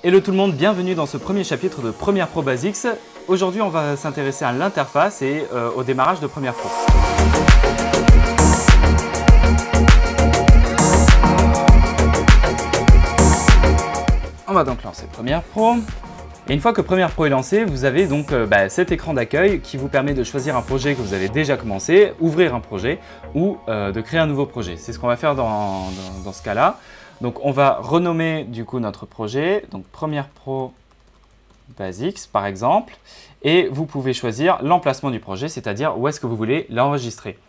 Hello tout le monde, bienvenue dans ce premier chapitre de Premiere Pro Basics. Aujourd'hui, on va s'intéresser à l'interface et au démarrage de Premiere Pro. On va donc lancer Premiere Pro. Et une fois que Premiere Pro est lancé, vous avez donc cet écran d'accueil qui vous permet de choisir un projet que vous avez déjà commencé, ouvrir un projet ou de créer un nouveau projet. C'est ce qu'on va faire dans ce cas-là. Donc on va renommer du coup notre projet, donc Premiere Pro Basics par exemple, et vous pouvez choisir l'emplacement du projet, c'est-à-dire où est-ce que vous voulez l'enregistrer.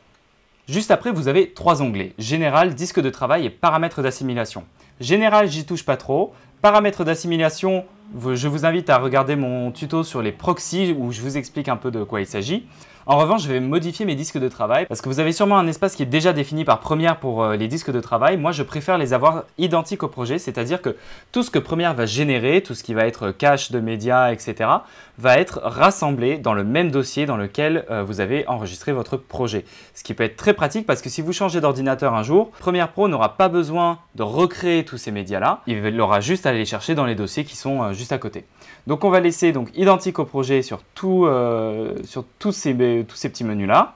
Juste après, vous avez trois onglets, Général, Disque de travail et Paramètres d'assimilation. Général, j'y touche pas trop. Paramètres d'assimilation, je vous invite à regarder mon tuto sur les proxys où je vous explique un peu de quoi il s'agit. En revanche, je vais modifier mes disques de travail parce que vous avez sûrement un espace qui est déjà défini par Premiere pour les disques de travail. Moi, je préfère les avoir identiques au projet, c'est-à-dire que tout ce que Premiere va générer, tout ce qui va être cache de médias, etc., va être rassemblé dans le même dossier dans lequel vous avez enregistré votre projet. Ce qui peut être très pratique parce que si vous changez d'ordinateur un jour, Premiere Pro n'aura pas besoin de recréer tous ces médias-là. Il aura juste à aller les chercher dans les dossiers qui sont juste à côté. Donc, on va laisser donc identique au projet sur tous ces petits menus-là.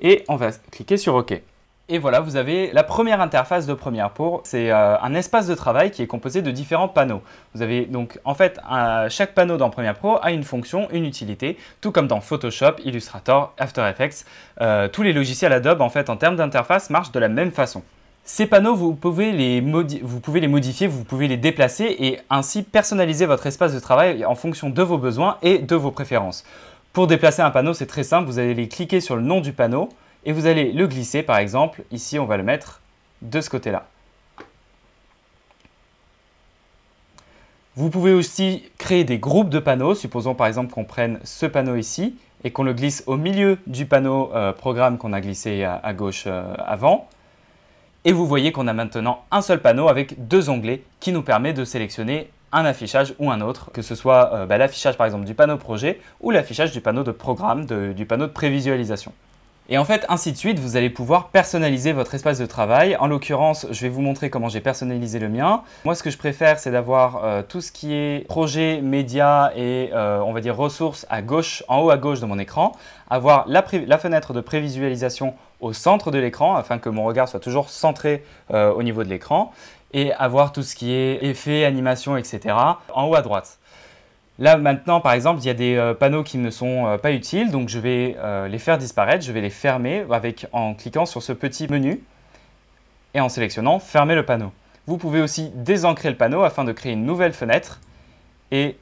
Et on va cliquer sur OK. Et voilà, vous avez la première interface de Premiere Pro. C'est un espace de travail qui est composé de différents panneaux. Vous avez donc, en fait, chaque panneau dans Premiere Pro a une fonction, une utilité, tout comme dans Photoshop, Illustrator, After Effects. Tous les logiciels Adobe, en fait, en termes d'interface, marchent de la même façon. Ces panneaux, vous pouvez les modifier, vous pouvez les déplacer et ainsi personnaliser votre espace de travail en fonction de vos besoins et de vos préférences. Pour déplacer un panneau, c'est très simple, vous allez cliquer sur le nom du panneau et vous allez le glisser par exemple. Ici, on va le mettre de ce côté-là. Vous pouvez aussi créer des groupes de panneaux. Supposons par exemple qu'on prenne ce panneau ici et qu'on le glisse au milieu du panneau programme qu'on a glissé à gauche avant. Et vous voyez qu'on a maintenant un seul panneau avec deux onglets qui nous permet de sélectionner un affichage ou un autre, que ce soit l'affichage par exemple du panneau projet ou l'affichage du panneau de programme, du panneau de prévisualisation. Et en fait, ainsi de suite, vous allez pouvoir personnaliser votre espace de travail. En l'occurrence, je vais vous montrer comment j'ai personnalisé le mien. Moi, ce que je préfère, c'est d'avoir tout ce qui est projet, médias et on va dire ressources à gauche, en haut à gauche de mon écran. Avoir la fenêtre de prévisualisation au centre de l'écran afin que mon regard soit toujours centré au niveau de l'écran. Et avoir tout ce qui est effets, animation, etc. en haut à droite. Là maintenant par exemple il y a des panneaux qui ne sont pas utiles, donc je vais les faire disparaître, je vais les fermer en cliquant sur ce petit menu et en sélectionnant fermer le panneau. Vous pouvez aussi désancrer le panneau afin de créer une nouvelle fenêtre et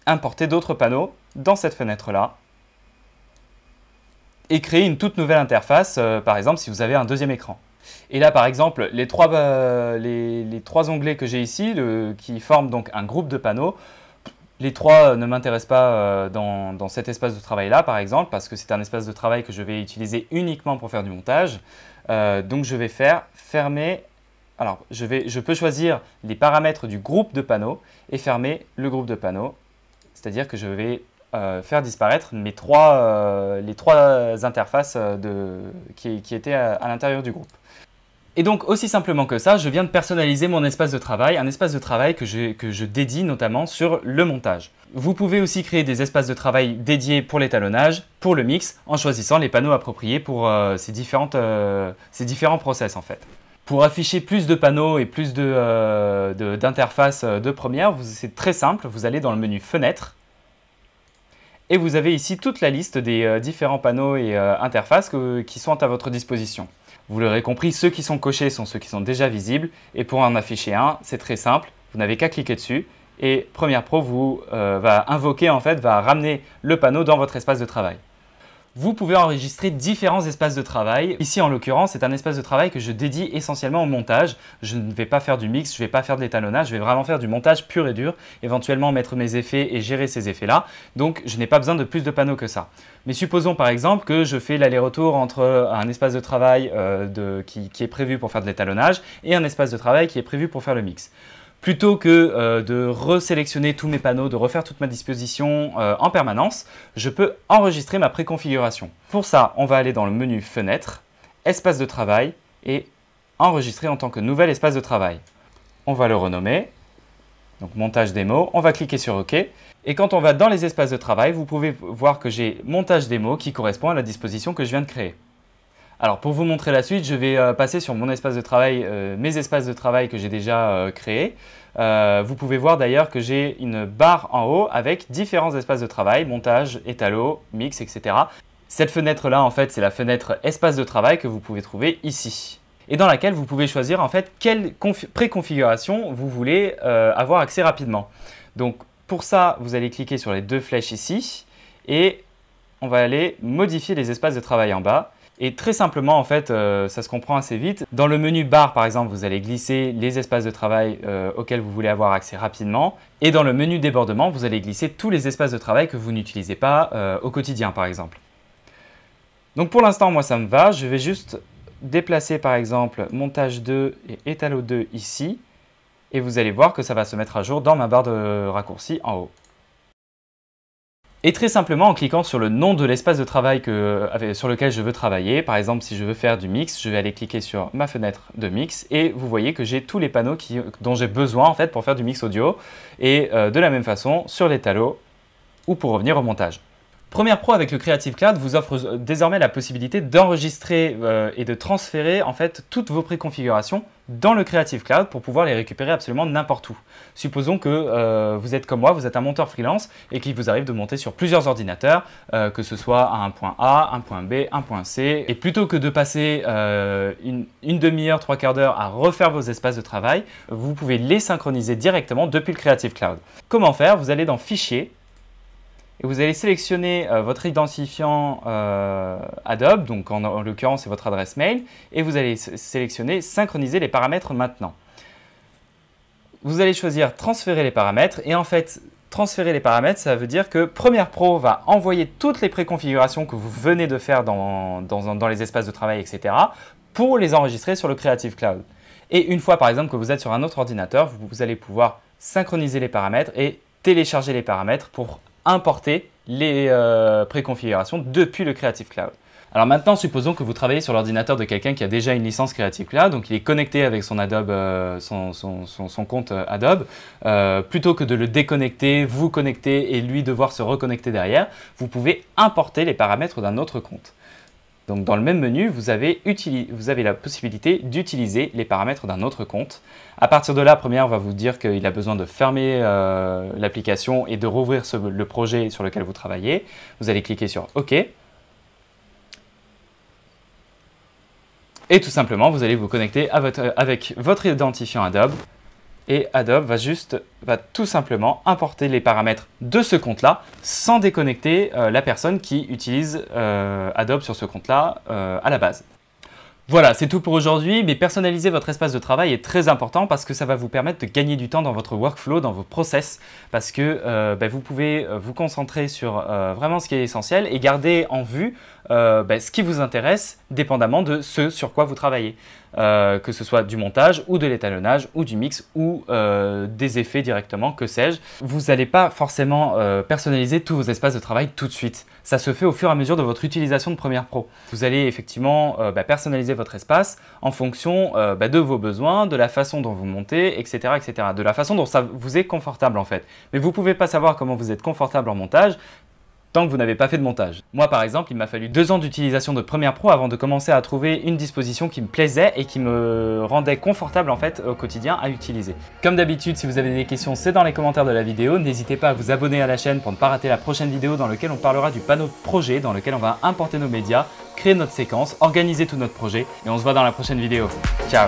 importer d'autres panneaux dans cette fenêtre là et créer une toute nouvelle interface par exemple si vous avez un deuxième écran. Et là par exemple les trois onglets que j'ai ici qui forment donc un groupe de panneaux. Les trois ne m'intéressent pas dans cet espace de travail-là, par exemple, parce que c'est un espace de travail que je vais utiliser uniquement pour faire du montage. Donc, je vais faire fermer. Alors, je peux choisir les paramètres du groupe de panneaux et fermer le groupe de panneaux. C'est-à-dire que je vais faire disparaître les trois interfaces qui étaient à l'intérieur du groupe. Et donc, aussi simplement que ça, je viens de personnaliser mon espace de travail, un espace de travail que je dédie notamment sur le montage. Vous pouvez aussi créer des espaces de travail dédiés pour l'étalonnage, pour le mix, en choisissant les panneaux appropriés pour ces différents process en fait. Pour afficher plus de panneaux et plus d'interfaces de Premiere, c'est très simple, vous allez dans le menu Fenêtres, et vous avez ici toute la liste des différents panneaux et interfaces qui sont à votre disposition. Vous l'aurez compris, ceux qui sont cochés sont ceux qui sont déjà visibles. Et pour en afficher un, c'est très simple. Vous n'avez qu'à cliquer dessus. Et Premiere Pro va ramener le panneau dans votre espace de travail. Vous pouvez enregistrer différents espaces de travail. Ici, en l'occurrence, c'est un espace de travail que je dédie essentiellement au montage. Je ne vais pas faire du mix, je ne vais pas faire de l'étalonnage, je vais vraiment faire du montage pur et dur, éventuellement mettre mes effets et gérer ces effets-là. Donc, je n'ai pas besoin de plus de panneaux que ça. Mais supposons par exemple que je fais l'aller-retour entre un espace de travail qui est prévu pour faire de l'étalonnage et un espace de travail qui est prévu pour faire le mix. Plutôt que de resélectionner tous mes panneaux, de refaire toute ma disposition en permanence, je peux enregistrer ma préconfiguration. Pour ça, on va aller dans le menu Fenêtres, Espace de travail et Enregistrer en tant que nouvel espace de travail. On va le renommer. Donc montage démo, on va cliquer sur OK. Et quand on va dans les espaces de travail, vous pouvez voir que j'ai montage démo qui correspond à la disposition que je viens de créer. Alors pour vous montrer la suite, je vais passer sur mon espace de travail, mes espaces de travail que j'ai déjà créés. Vous pouvez voir d'ailleurs que j'ai une barre en haut avec différents espaces de travail, montage, étalo, mix, etc. Cette fenêtre-là, en fait, c'est la fenêtre espace de travail que vous pouvez trouver ici. Et dans laquelle vous pouvez choisir en fait quelle préconfiguration vous voulez avoir accès rapidement. Donc pour ça, vous allez cliquer sur les deux flèches ici et on va aller modifier les espaces de travail en bas. Et très simplement, en fait, ça se comprend assez vite. Dans le menu barre, par exemple, vous allez glisser les espaces de travail auxquels vous voulez avoir accès rapidement. Et dans le menu débordement, vous allez glisser tous les espaces de travail que vous n'utilisez pas au quotidien, par exemple. Donc pour l'instant, moi, ça me va. Je vais juste déplacer, par exemple, montage 2 et étalo 2 ici. Et vous allez voir que ça va se mettre à jour dans ma barre de raccourcis en haut. Et très simplement, en cliquant sur le nom de l'espace de travail sur lequel je veux travailler, par exemple, si je veux faire du mix, je vais aller cliquer sur ma fenêtre de mix et vous voyez que j'ai tous les panneaux dont j'ai besoin en fait pour faire du mix audio et de la même façon sur l'étalo ou pour revenir au montage. Premiere Pro avec le Creative Cloud vous offre désormais la possibilité d'enregistrer et de transférer en fait toutes vos préconfigurations dans le Creative Cloud pour pouvoir les récupérer absolument n'importe où. Supposons que vous êtes comme moi, vous êtes un monteur freelance et qu'il vous arrive de monter sur plusieurs ordinateurs, que ce soit à un point A, un point B, un point C. Et plutôt que de passer une demi-heure, trois quarts d'heure à refaire vos espaces de travail, vous pouvez les synchroniser directement depuis le Creative Cloud. Comment faire? Vous allez dans Fichier. Et vous allez sélectionner votre identifiant Adobe, donc en l'occurrence c'est votre adresse mail, et vous allez sélectionner synchroniser les paramètres maintenant. Vous allez choisir transférer les paramètres et en fait transférer les paramètres ça veut dire que Premiere Pro va envoyer toutes les préconfigurations que vous venez de faire dans les espaces de travail, etc. pour les enregistrer sur le Creative Cloud. Et une fois par exemple que vous êtes sur un autre ordinateur, vous allez pouvoir synchroniser les paramètres et télécharger les paramètres pour importer les préconfigurations depuis le Creative Cloud. Alors maintenant, supposons que vous travaillez sur l'ordinateur de quelqu'un qui a déjà une licence Creative Cloud, donc il est connecté avec son Adobe, son compte Adobe. Plutôt que de le déconnecter, vous connecter et lui devoir se reconnecter derrière, vous pouvez importer les paramètres d'un autre compte. Donc dans le même menu, vous avez la possibilité d'utiliser les paramètres d'un autre compte. À partir de là, Premiere va vous dire qu'il a besoin de fermer l'application et de rouvrir le projet sur lequel vous travaillez. Vous allez cliquer sur OK. Et tout simplement, vous allez vous connecter avec votre identifiant Adobe. Et Adobe va tout simplement importer les paramètres de ce compte-là sans déconnecter la personne qui utilise Adobe sur ce compte-là à la base. Voilà, c'est tout pour aujourd'hui, mais personnaliser votre espace de travail est très important parce que ça va vous permettre de gagner du temps dans votre workflow, dans vos process, parce que vous pouvez vous concentrer sur vraiment ce qui est essentiel et garder en vue ce qui vous intéresse dépendamment de ce sur quoi vous travaillez. Que ce soit du montage ou de l'étalonnage ou du mix ou des effets directement, que sais-je. Vous n'allez pas forcément personnaliser tous vos espaces de travail tout de suite. Ça se fait au fur et à mesure de votre utilisation de Premiere Pro. Vous allez effectivement personnaliser votre espace en fonction de vos besoins, de la façon dont vous montez, etc., etc. De la façon dont ça vous est confortable en fait. Mais vous ne pouvez pas savoir comment vous êtes confortable en montage tant que vous n'avez pas fait de montage. Moi par exemple, il m'a fallu 2 ans d'utilisation de Premiere Pro avant de commencer à trouver une disposition qui me plaisait et qui me rendait confortable en fait au quotidien à utiliser. Comme d'habitude, si vous avez des questions, c'est dans les commentaires de la vidéo. N'hésitez pas à vous abonner à la chaîne pour ne pas rater la prochaine vidéo dans laquelle on parlera du panneau de projet, dans lequel on va importer nos médias, créer notre séquence, organiser tout notre projet et on se voit dans la prochaine vidéo. Ciao!